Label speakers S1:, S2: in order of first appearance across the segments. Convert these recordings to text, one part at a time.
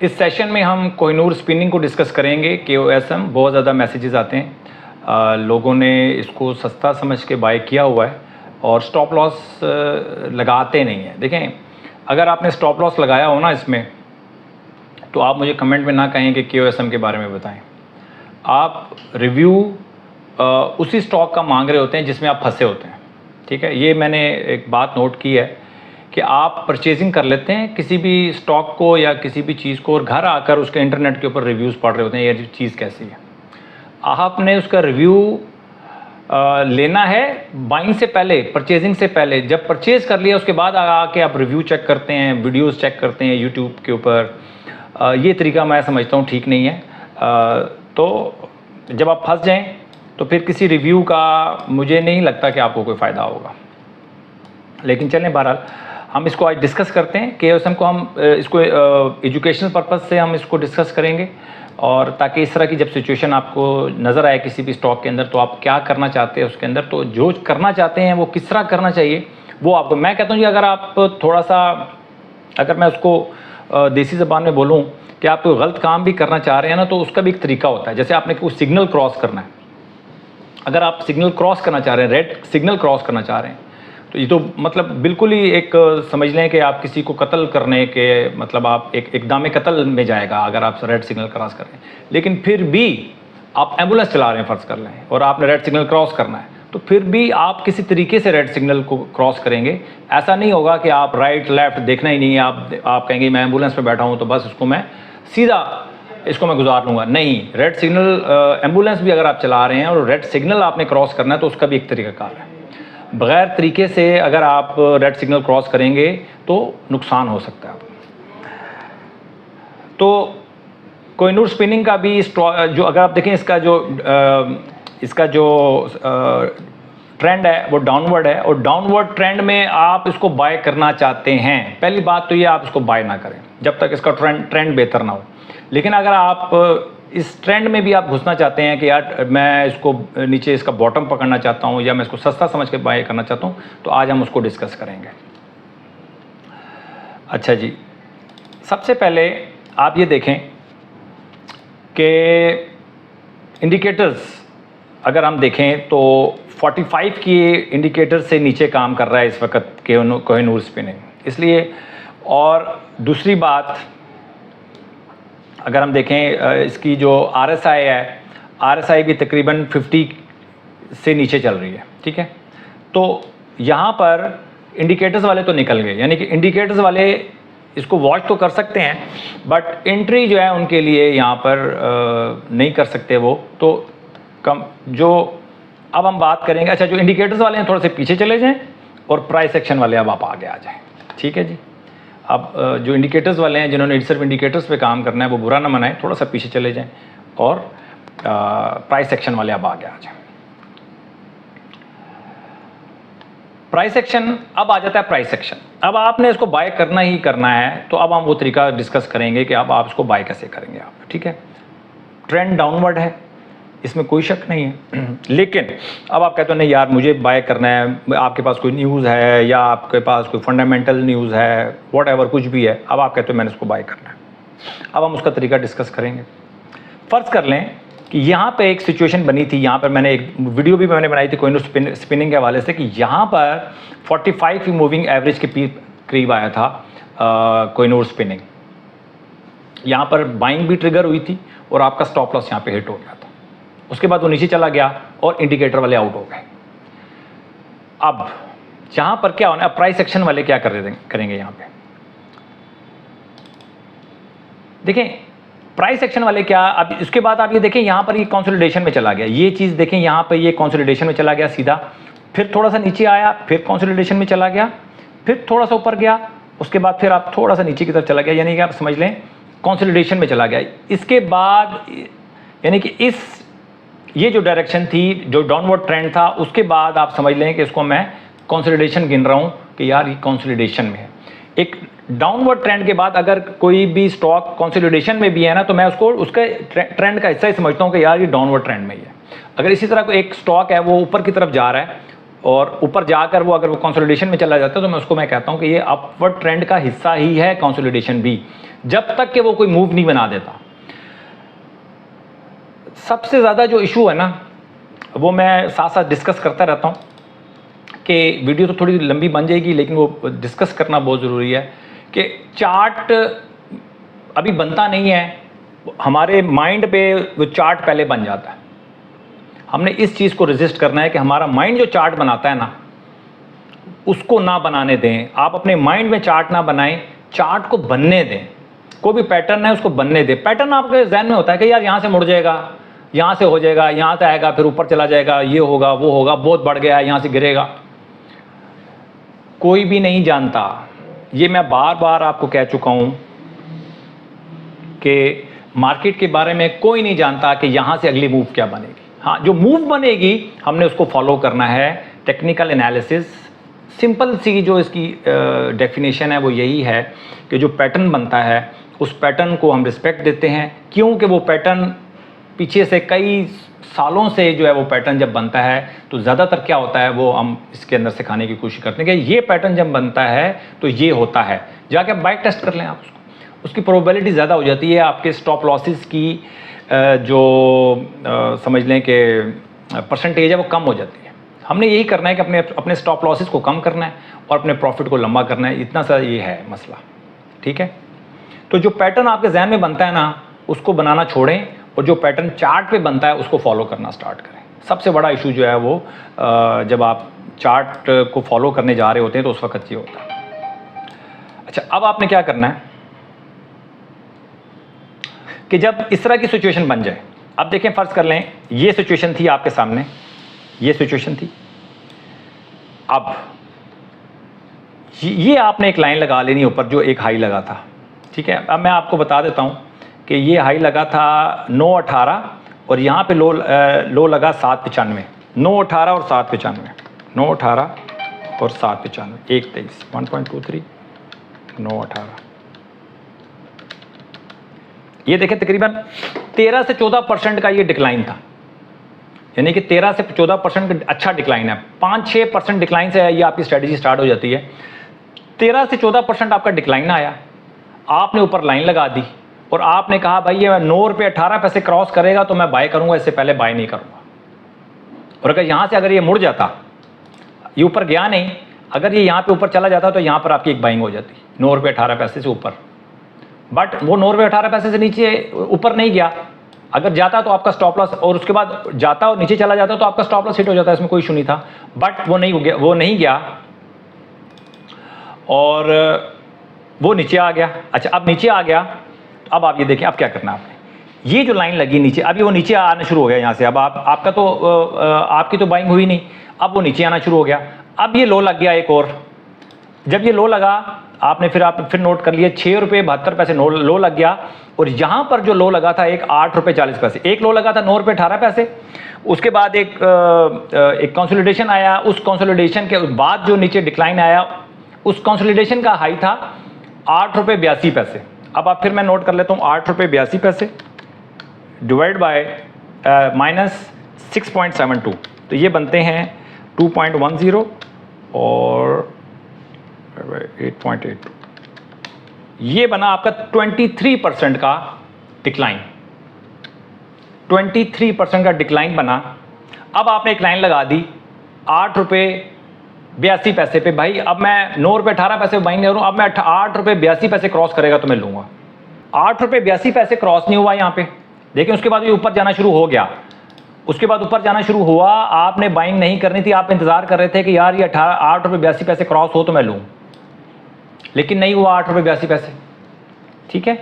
S1: इस सेशन में हम कोहिनूर स्पिनिंग को डिस्कस करेंगे। KOSM बहुत ज़्यादा मैसेजेस आते हैं, लोगों ने इसको सस्ता समझ के बाय किया हुआ है और स्टॉप लॉस लगाते नहीं हैं। देखें, अगर आपने स्टॉप लॉस लगाया हो ना इसमें, तो आप मुझे कमेंट में ना कहें कि KOSM के बारे में बताएं। आप रिव्यू उसी स्टॉक का मांग रहे होते हैं जिसमें आप फंसे होते हैं, ठीक है। ये मैंने एक बात नोट की है कि आप परचेजिंग कर लेते हैं किसी भी स्टॉक को या किसी भी चीज़ को, और घर आकर उसके इंटरनेट के ऊपर रिव्यूज़ पढ़ रहे होते हैं ये चीज़ कैसी है। आपने उसका रिव्यू लेना है बाइंग से पहले, परचेजिंग से पहले। जब परचेज़ कर लिया उसके बाद आके आप रिव्यू चेक करते हैं, वीडियोस चेक करते हैं यूट्यूब के ऊपर। ये तरीका मैं समझता हूँ ठीक नहीं है। तो जब आप फंस जाएं तो फिर किसी रिव्यू का मुझे नहीं लगता कि आपको कोई फ़ायदा होगा। लेकिन चलें, बहरहाल हम इसको आज डिस्कस करते हैं। KOSM को हम इसको एजुकेशनल पर्पज़ से हम इसको डिस्कस करेंगे, और ताकि इस तरह की जब सिचुएशन आपको नज़र आए किसी भी स्टॉक के अंदर, तो आप क्या करना चाहते हैं उसके अंदर, तो जो करना चाहते हैं वो किस तरह करना चाहिए वो आपको मैं कहता हूँ जी। अगर आप थोड़ा सा, अगर मैं उसको देसी ज़बान में बोलूँ कि आप कोई गलत काम भी करना चाह रहे हैं ना, तो उसका भी एक तरीका होता है। जैसे आपने कोई सिग्नल क्रॉस करना है, अगर आप सिग्नल क्रॉस करना चाह रहे हैं, रेड सिग्नल क्रॉस करना चाह रहे हैं, तो ये तो मतलब बिल्कुल ही एक समझ लें कि आप किसी को कत्ल करने के, मतलब आप एक इक़दाम कत्ल में जाएगा अगर आप रेड सिग्नल क्रॉस कर रहे हैं। लेकिन फिर भी आप एम्बुलेंस चला रहे हैं फ़र्ज़ कर लें, और आपने रेड सिग्नल क्रॉस करना है, तो फिर भी आप किसी तरीके से रेड सिग्नल को क्रॉस करेंगे। ऐसा नहीं होगा कि आप राइट लेफ़्ट देखना ही नहीं है, आप कहेंगे मैं एम्बुलेंस में बैठा हूँ तो बस इसको मैं सीधा इसको मैं गुजार लूँगा। नहीं, रेड सिग्नल एम्बुलेंस भी अगर आप चला रहे हैं और रेड सिग्नल आपने क्रॉस करना है, तो उसका भी एक तरीक़ाकार है। बग़ैर तरीके से अगर आप रेड सिग्नल क्रॉस करेंगे तो नुकसान हो सकता है। तो कोहिनूर स्पिनिंग का भी जो अगर आप देखें इसका जो ट्रेंड है वो डाउनवर्ड है, और डाउनवर्ड ट्रेंड में आप इसको बाय करना चाहते हैं। पहली बात तो ये, आप इसको बाय ना करें जब तक इसका ट्रेंड बेहतर ना हो। लेकिन अगर आप इस ट्रेंड में भी आप घुसना चाहते हैं कि यार मैं इसको नीचे इसका बॉटम पकड़ना चाहता हूँ, या मैं इसको सस्ता समझ के बाय करना चाहता हूँ, तो आज हम उसको डिस्कस करेंगे। अच्छा जी, सबसे पहले आप ये देखें कि इंडिकेटर्स अगर हम देखें तो 45 की इंडिकेटर से नीचे काम कर रहा है इस वक्त कोहिनूर स्पिनिंग, इसलिए। और दूसरी बात, अगर हम देखें इसकी जो RSI है, RSI भी तकरीबन 50 से नीचे चल रही है, ठीक है। तो यहाँ पर इंडिकेटर्स वाले तो निकल गए, यानी कि इंडिकेटर्स वाले इसको वॉच तो कर सकते हैं, बट एंट्री जो है उनके लिए यहाँ पर नहीं कर सकते वो। तो कम जो अब हम बात करेंगे, अच्छा जो इंडिकेटर्स वाले हैं थोड़े से पीछे चले जाएं, और प्राइस एक्शन वाले अब आप आगे आ जाएं, ठीक है जी। अब जो इंडिकेटर्स वाले हैं, जिन्होंने सिर्फ इंडिकेटर्स पे काम करना है, वो बुरा ना मनाएं, थोड़ा सा पीछे चले जाएं, और प्राइस एक्शन वाले अब आगे आ जाएं। प्राइस एक्शन, अब आ जाता है प्राइस एक्शन। अब आपने इसको बाय करना ही करना है, तो अब हम वो तरीका डिस्कस करेंगे कि अब आप इसको बाय कैसे करेंगे आप, ठीक है। ट्रेंड डाउनवर्ड है, इसमें कोई शक नहीं है। लेकिन अब आप कहते हो नहीं यार मुझे बाय करना है, आपके पास कोई न्यूज़ है या आपके पास कोई फंडामेंटल न्यूज़ है, व्हाटएवर कुछ भी है, अब आप कहते हो मैंने इसको बाय करना है। अब हम उसका तरीका डिस्कस करेंगे। फ़र्ज़ कर लें कि यहाँ पे एक सिचुएशन बनी थी, यहाँ पर मैंने एक वीडियो भी मैंने बनाई थी कोहिनूर स्पिनिंग के हवाले से, कि यहाँ पर 45 मूविंग एवरेज के करीब आया था कोहिनूर स्पिनिंग। यहाँ पर बाइंग भी ट्रिगर हुई थी और आपका स्टॉप लॉस यहाँ पे हिट हो गया था। उसके बाद वो नीचे चला गया और इंडिकेटर वाले आउट हो गए। अब यहाँ पर क्या होना है, प्राइस एक्शन वाले क्या करेंगे यहाँ पे, देखें प्राइस एक्शन वाले क्या। अब इसके बाद आप ये देखें, यहाँ पर ये कंसोलिडेशन में चला गया, ये चीज़ देखें, यहाँ पर ये कंसोलिडेशन में चला गया सीधा, फिर थोड़ा सा नीचे आया, फिर कंसोलिडेशन में चला गया, फिर थोड़ा सा ऊपर गया, उसके बाद फिर आप थोड़ा सा नीचे की तरफ चला गया, यानी कि आप समझ लें कंसोलिडेशन में चला गया। इसके बाद यानी कि ये जो डायरेक्शन थी, जो डाउनवर्ड ट्रेंड था, उसके बाद आप समझ लें कि इसको मैं कंसोलिडेशन गिन रहा हूँ कि यार ये कंसोलिडेशन में है। एक डाउनवर्ड ट्रेंड के बाद अगर कोई भी स्टॉक कंसोलिडेशन में भी है ना, तो मैं उसको उसके ट्रेंड का हिस्सा ही समझता हूँ कि यार ये डाउनवर्ड ट्रेंड में ही है। अगर इसी तरह कोई एक स्टॉक है वो ऊपर की तरफ जा रहा है और ऊपर जाकर वो अगर वो कंसोलिडेशन में चला जाता है, तो मैं कहता हूँ कि ये अपवर्ड ट्रेंड का हिस्सा ही है कंसोलिडेशन भी। जब तक कि वो कोई मूव नहीं बना देता। सबसे ज़्यादा जो इशू है ना, वो मैं साथ साथ डिस्कस करता रहता हूँ कि वीडियो तो थोड़ी लंबी बन जाएगी, लेकिन वो डिस्कस करना बहुत ज़रूरी है कि चार्ट अभी बनता नहीं है, हमारे माइंड पे वो चार्ट पहले बन जाता है। हमने इस चीज़ को रेजिस्ट करना है कि हमारा माइंड जो चार्ट बनाता है ना, उसको ना बनाने दें। आप अपने माइंड में चार्ट ना बनाएं, चार्ट को बनने दें। कोई भी पैटर्न है उसको बनने दें। पैटर्न आपके जहन में होता है कि यार यहाँ से मुड़ जाएगा, यहाँ से हो जाएगा, यहाँ से आएगा, फिर ऊपर चला जाएगा, ये होगा, वो होगा, बहुत बढ़ गया, यहाँ से गिरेगा। कोई भी नहीं जानता, ये मैं बार बार आपको कह चुका हूँ कि मार्केट के बारे में कोई नहीं जानता कि यहाँ से अगली मूव क्या बनेगी। हाँ, जो मूव बनेगी हमने उसको फॉलो करना है। टेक्निकल एनालिसिस, सिंपल सी जो इसकी डेफिनेशन है वो यही है कि जो पैटर्न बनता है उस पैटर्न को हम रिस्पेक्ट देते हैं, क्योंकि वो पैटर्न पीछे से कई सालों से जो है वो पैटर्न जब बनता है तो ज़्यादातर क्या होता है वो हम इसके अंदर सिखाने की कोशिश करते हैं कि ये पैटर्न जब बनता है तो ये होता है। जाके आप बाइक टेस्ट कर लें, आप उसकी प्रोबेबिलिटी ज़्यादा हो जाती है। आपके स्टॉप लॉसेस की जो समझ लें कि परसेंटेज है वो कम हो जाती है। हमने यही करना है कि अपने अपने स्टॉप लॉसेस को कम करना है और अपने प्रॉफिट को लंबा करना है। इतना सा ये है मसला, ठीक है। तो जो पैटर्न आपके जहन में बनता है ना, उसको बनाना छोड़ें और जो पैटर्न चार्ट पे बनता है उसको फॉलो करना स्टार्ट करें। सबसे बड़ा इशू जो है वो जब आप चार्ट को फॉलो करने जा रहे होते हैं तो उस वक्त ये होता है। अच्छा, अब आपने क्या करना है कि जब इस तरह की सिचुएशन बन जाए, अब देखें, फर्ज कर लें ये सिचुएशन थी आपके सामने, ये सिचुएशन थी। अब ये आपने एक लाइन लगा लेनी ऊपर जो एक हाई लगा था, ठीक है। अब मैं आपको बता देता हूं कि ये हाई लगा था 9.18 और यहाँ पे लो लगा 7.95। 9.18 और 7.95, 9.18 और 7.95, 1.23, 1.23, 9.18। ये देखें तकरीबन 13 से 14% का ये डिक्लाइन था, यानी कि 13 से 14% का अच्छा डिक्लाइन है। 5-6% डिक्लाइन से ये आपकी स्ट्रेटजी स्टार्ट हो जाती है। 13 से 14% आपका डिक्लाइन आया, आपने ऊपर लाइन लगा दी और आपने कहा भाई ये 9 रुपये 18 पैसे क्रॉस करेगा तो मैं बाय करूंगा, इससे पहले बाय नहीं करूंगा। और अगर यहाँ से अगर ये मुड़ जाता, ये ऊपर गया नहीं, अगर ये यहाँ पे ऊपर चला जाता तो यहाँ पर आपकी एक बाइंग हो जाती 9 रुपये 18 पैसे से ऊपर। बट वो 9 रुपये 18 पैसे से नीचे ऊपर नहीं गया। अगर जाता तो आपका स्टॉप लॉस, और उसके बाद जाता और नीचे चला जाता तो आपका स्टॉप लॉस हिट हो जाता, इसमें कोई इशू नहीं था। बट वो नहीं गया और वो नीचे आ गया। अच्छा, अब नीचे आ गया, अब आप ये देखें, अब क्या करना है आपने, ये जो लाइन लगी नीचे, अभी वो नीचे आना शुरू हो गया यहाँ से। अब आपका तो आपकी तो बाइंग हुई नहीं, अब वो नीचे आना शुरू हो गया। अब ये लो लग गया एक और। जब ये लो लगा, आपने फिर नोट कर लिया 6 रुपये 72 पैसे लो लग गया। और यहाँ पर जो लो लगा था एक 8 रुपये 40 पैसे, एक लो लगा था 9 रुपये 18 पैसे। उसके बाद एक कंसोलिडेशन आया, उस कंसोलिडेशन के बाद जो नीचे डिक्लाइन आया, उस कंसोलिडेशन का हाई था 8 रुपये 82 पैसे। अब आप फिर मैं नोट कर लेता हूँ, 8 रुपये 82 पैसे डिवाइड बाय -6.72, तो ये बनते हैं 2.10 और 8.82। ये बना आपका 23% का डिक्लाइन, 23% का डिक्लाइन बना। अब आपने एक लाइन लगा दी 8 रुपये 82 पैसे पे, भाई अब मैं 9 रुपये 18 पैसे बाइंग ले रहा हूँ, अब मैं 8 रुपये 82 पैसे क्रॉस करेगा तो मैं लूँगा। 8 रुपये 82 पैसे क्रॉस नहीं हुआ यहाँ पे, लेकिन उसके बाद ये ऊपर जाना शुरू हो गया। उसके बाद ऊपर जाना शुरू हुआ, आपने बाइंग नहीं करनी थी, आप इंतजार कर रहे थे कि यार ये 8 रुपये 82 पैसे क्रॉस हो तो मैं लूँ, लेकिन नहीं हुआ 8 रुपये 82 पैसे, ठीक है।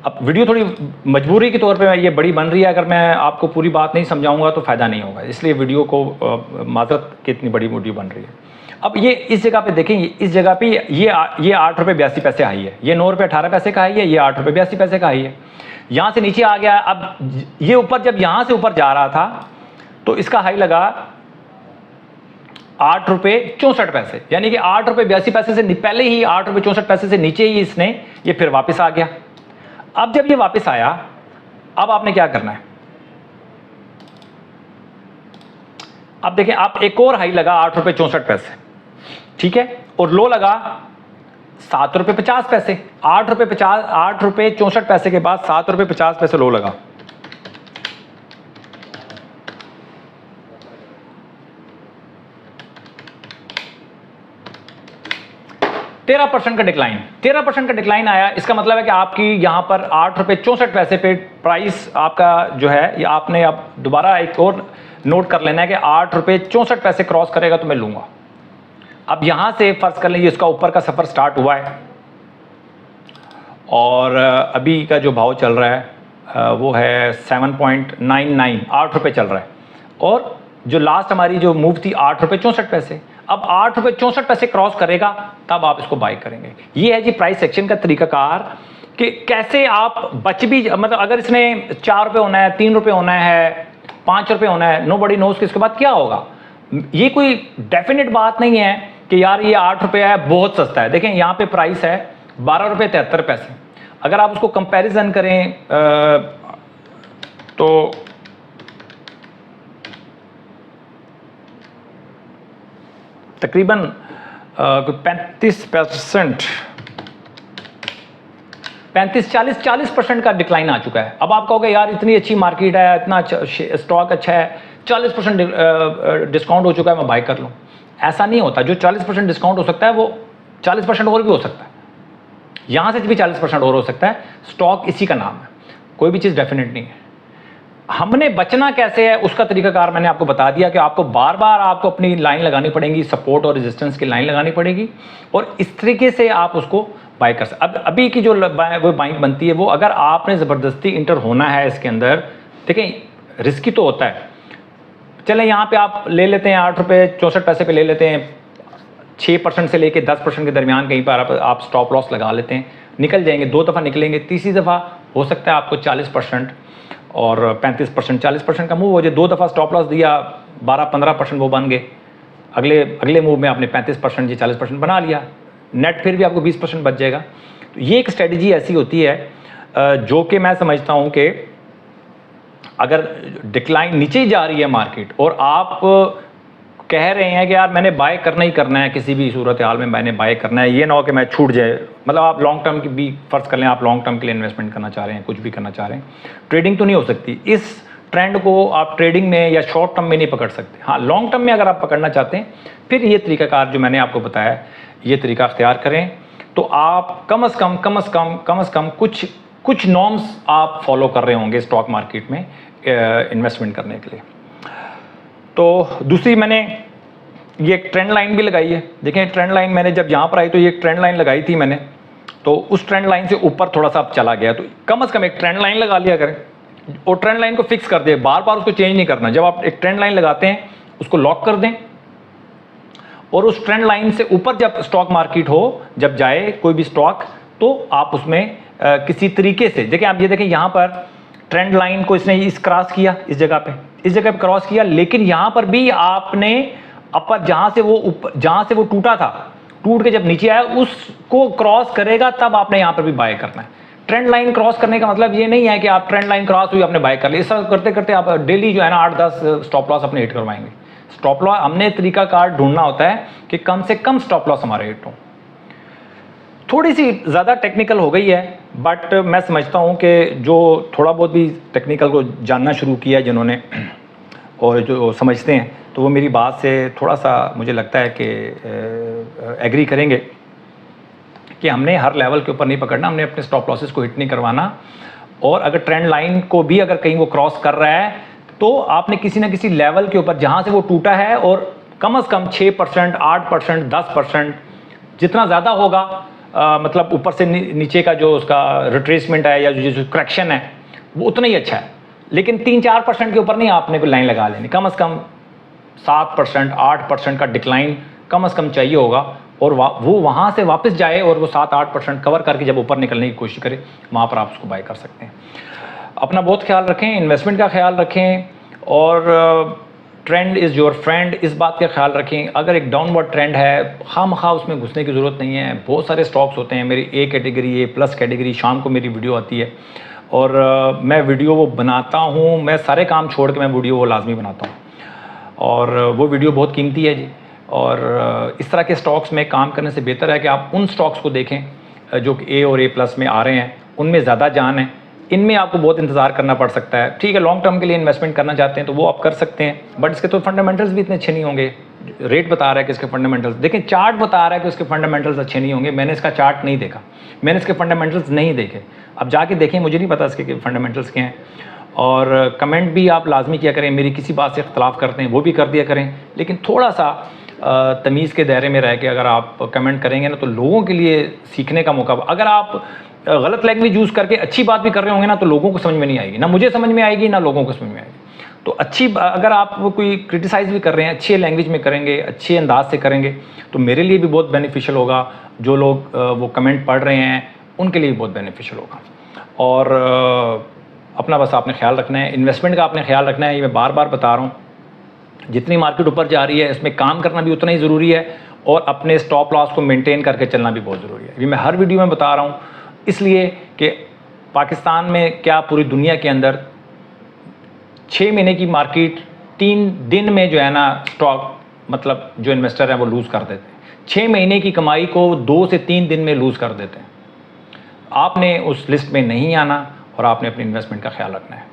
S1: अब वीडियो थोड़ी मजबूरी के तौर पे ये बड़ी बन रही है, अगर मैं आपको पूरी बात नहीं समझाऊंगा तो फ़ायदा नहीं होगा, इसलिए वीडियो को माजरत कि इतनी बड़ी वीडियो बन रही है। अब ये इस जगह पे देखें, इस जगह पे ये 8 रुपये 82 पैसे हाई है, ये 9 रुपये 18 पैसे का हाई है, ये 8 रुपये 82 पैसे का हाई है। यहाँ से नीचे आ गया। अब ये ऊपर, जब यहाँ से ऊपर जा रहा था तो इसका हाई लगा 8 रुपये 64 पैसे, यानी कि 8 रुपये 82 पैसे से पहले ही 8 रुपये 64 पैसे से नीचे ही इसने ये फिर वापस आ गया। अब जब ये वापस आया, अब आपने क्या करना है, अब देखें, आप एक और हाई लगा 8 रुपये 64 पैसे, ठीक है, और लो लगा 7 रुपये 50 पैसे, 8 रुपये 64 के बाद 7 रुपये 50 लो लगा। 13% का डिक्लाइन, 13% का डिक्लाइन आया। इसका मतलब है कि आपकी यहाँ पर 8 रुपये 64 पे प्राइस आपका जो है, ये आपने अब दोबारा एक और नोट कर लेना है कि 8 रुपये 64 क्रॉस करेगा तो मैं लूँगा। अब यहाँ से फर्ज कर लीजिए इसका ऊपर का सफ़र स्टार्ट हुआ है और अभी का जो भाव चल रहा है वो है 7.99, 8 रुपये चल रहा है। और जो लास्ट हमारी जो मूव थी 8 रुपये 64। अब 8 रुपये 64 क्रॉस करेगा तब आप इसको बाय करेंगे। ये है जी प्राइस एक्शन का तरीकाकार कि कैसे आप बच भी, मतलब अगर इसने 4 रुपये होना है, 3 रुपये होना है, 5 रुपये होना है, नो बडी नोज कि इसके बाद क्या होगा। ये कोई डेफिनेट बात नहीं है कि यार ये 8 रुपये है बहुत सस्ता है। देखें यहाँ पे प्राइस है 12 रुपये 73। अगर आप उसको कंपैरिजन करें तो तकरीबन 35%, 40% का डिक्लाइन आ चुका है। अब आप कहोगे यार इतनी अच्छी मार्केट है, इतना स्टॉक अच्छा है, 40% डिस्काउंट हो चुका है, मैं बाय कर लूँ। ऐसा नहीं होता। जो 40% डिस्काउंट हो सकता है वो 40% और भी हो सकता है, यहाँ से भी 40% और हो सकता है। स्टॉक इसी का नाम है, कोई भी चीज़ डेफिनेट नहीं है। हमने बचना कैसे है उसका तरीकाकार मैंने आपको बता दिया कि आपको बार बार आपको अपनी लाइन लगानी पड़ेगी, सपोर्ट और रेजिस्टेंस की लाइन लगानी पड़ेगी और इस तरीके से आप उसको बाय कर सकते। अब अभी की जो वो बाइंग बनती है वो अगर आपने ज़बरदस्ती इंटर होना है इसके अंदर, देखें रिस्की तो होता है। चलें यहाँ पे आप ले लेते हैं 8 रुपये 64 पे ले लेते हैं, 6% से लेके 10% के दरमियान कहीं पर आप स्टॉप लॉस लगा लेते हैं, निकल जाएंगे। 2 दफ़ा निकलेंगे, तीसरी दफ़ा हो सकता है आपको 40% और 35%, 40% का मूव हो जाए। 2 दफ़ा स्टॉप लॉस दिया, 12-15% वो बन गए। अगले मूव में आपने 35% या 40% बना लिया, नेट फिर भी आपको 20% बच जाएगा। तो ये एक स्ट्रेटजी ऐसी होती है जो कि मैं समझता हूँ कि अगर डिक्लाइन नीचे जा रही है मार्केट और आप कह रहे हैं कि यार मैंने बाय करना ही करना है, किसी भी सूरत हाल में मैंने बाय करना है, ये ना हो कि मैं छूट जाए। मतलब आप लॉन्ग टर्म की भी फ़र्ज़ कर लें, आप लॉन्ग टर्म के लिए इन्वेस्टमेंट करना चाह रहे हैं, कुछ भी करना चाह रहे हैं, ट्रेडिंग तो नहीं हो सकती। इस ट्रेंड को आप ट्रेडिंग में या शॉर्ट टर्म में नहीं पकड़ सकते। हाँ, लॉन्ग टर्म में अगर आप पकड़ना चाहते हैं फिर ये तरीकाकार जो मैंने आपको बताया ये तरीका अख्तियार करें, तो आप कम अज़ कम कुछ नॉर्म्स आप फॉलो कर रहे होंगे स्टॉक मार्केट में इन्वेस्टमेंट करने के लिए। तो दूसरी मैंने ये एक ट्रेंड लाइन भी लगाई है। देखें ट्रेंड लाइन मैंने जब यहाँ पर आई तो ये एक ट्रेंड लाइन लगाई थी मैंने, तो उस ट्रेंड लाइन से ऊपर थोड़ा सा अब चला गया, तो कम से कम एक ट्रेंड लाइन लगा लिया करें और ट्रेंड लाइन को फिक्स कर दे, बार बार उसको चेंज नहीं करना। जब आप एक ट्रेंड लाइन लगाते हैं उसको लॉक कर दें और उस ट्रेंड लाइन से ऊपर जब स्टॉक मार्केट हो, जब जाए कोई भी स्टॉक, तो आप उसमें किसी तरीके से देखें। आप ये देखें यहाँ पर ट्रेंड लाइन को इसने इस क्रॉस किया, इस जगह पे क्रॉस किया, लेकिन यहाँ पर भी आपने अपर जहाँ से वो टूटा था, टूट के जब नीचे आया उसको क्रॉस करेगा तब आपने यहाँ पर भी बाय करना है। ट्रेंड लाइन क्रॉस करने का मतलब ये नहीं है कि आप ट्रेंड लाइन क्रॉस हुई आपने बाय कर लिया। इस तरह करते करते आप डेली जो है ना 8-10 स्टॉप लॉस अपने हिट करवाएंगे। स्टॉप लॉस हमने तरीका कार ढूंढना होता है कि कम से कम स्टॉप लॉस हमारे हिट हो। थोड़ी सी ज़्यादा टेक्निकल हो गई है, बट मैं समझता हूँ कि जो थोड़ा बहुत भी टेक्निकल को जानना शुरू किया है जिन्होंने और जो समझते हैं, तो वो मेरी बात से थोड़ा सा मुझे लगता है कि एग्री करेंगे कि हमने हर लेवल के ऊपर नहीं पकड़ना, हमने अपने स्टॉप लॉसेस को हिट नहीं करवाना। और अगर ट्रेंड लाइन को भी अगर कहीं वो क्रॉस कर रहा है तो आपने किसी ना किसी लेवल के ऊपर जहाँ से वो टूटा है, और कम से कम 6%, 8%, 10% जितना ज़्यादा होगा, मतलब ऊपर से नीचे का जो उसका रिट्रेसमेंट है या जो करेक्शन है वो उतना ही अच्छा है। लेकिन 3-4% के ऊपर नहीं आपने कोई लाइन लगा लेनी, कम से कम 7%, 8% का डिक्लाइन कम से कम चाहिए होगा, और वो वहाँ से वापस जाए और वो 7-8% कवर करके जब ऊपर निकलने की कोशिश करे, वहाँ पर आप उसको बाय कर सकते हैं। अपना बहुत ख्याल रखें, इन्वेस्टमेंट का ख्याल रखें, और ट्रेंड इज़ योर फ्रेंड, इस बात का ख्याल रखें। अगर एक डाउनवर्ड ट्रेंड है, खामखा उसमें घुसने की ज़रूरत नहीं है। बहुत सारे स्टॉक्स होते हैं, मेरी ए कैटेगरी, A+ कैटेगरी, शाम को मेरी वीडियो आती है और मैं वीडियो वो बनाता हूँ, मैं सारे काम छोड़ के मैं वीडियो वो लाजमी बनाता हूँ, और वो वीडियो बहुत कीमती है जी। और इस तरह के स्टॉक्स में काम करने से बेहतर है कि आप उन स्टॉक्स को देखें जो कि ए और ए प्लस में आ रहे हैं, उनमें ज़्यादा जान है। इनमें आपको बहुत इंतज़ार करना पड़ सकता है। ठीक है, लॉन्ग टर्म के लिए इन्वेस्टमेंट करना चाहते हैं तो वो आप कर सकते हैं, बट इसके तो फंडामेंटल्स भी इतने अच्छे नहीं होंगे। रेट बता रहा है कि इसके फंडामेंटल्स, देखें चार्ट बता रहा है कि उसके फंडामेंटल्स अच्छे नहीं होंगे। मैंने इसका चार्ट नहीं देखा, मैंने इसके फंडामेंटल्स नहीं देखे। अब जाके देखें, मुझे नहीं पता इसके फंडामेंटल्स क्या हैं। और कमेंट भी आप लाजमी किया करें, मेरी किसी बात से इख्तलाफ करते हैं वो भी कर दिया करें, लेकिन थोड़ा सा तमीज़ के दायरे में रह के अगर आप कमेंट करेंगे ना तो लोगों के लिए सीखने का मौका। अगर आप गलत लैंग्वेज यूज़ करके अच्छी बात भी कर रहे होंगे ना तो लोगों को समझ में नहीं आएगी, ना मुझे समझ में आएगी ना लोगों को समझ में आएगी। तो अगर आप कोई क्रिटिसाइज़ भी कर रहे हैं, अच्छे लैंग्वेज में करेंगे, अच्छे अंदाज से करेंगे तो मेरे लिए भी बहुत बेनिफिशियल होगा। जो लोग वो कमेंट पढ़ रहे हैं उनके लिए भी बहुत बेनिफिशियल होगा। और अपना बस आपने ख्याल रखना है, इन्वेस्टमेंट का आपने ख्याल रखना है। ये मैं बार बार बता रहा हूँ, जितनी मार्केट ऊपर जा रही है इसमें काम करना भी उतना ही ज़रूरी है और अपने स्टॉप लॉस को मेंटेन करके चलना भी बहुत ज़रूरी है। ये मैं हर वीडियो में बता रहा हूँ इसलिए कि पाकिस्तान में क्या पूरी दुनिया के अंदर 6 महीने की मार्केट 3 दिन में जो है ना स्टॉक मतलब जो इन्वेस्टर हैं वो लूज़ कर देते हैं। 6 महीने की कमाई को 2 से 3 दिन में लूज़ कर देते हैं। आपने उस लिस्ट में नहीं आना और आपने अपनी इन्वेस्टमेंट का ख्याल रखना है।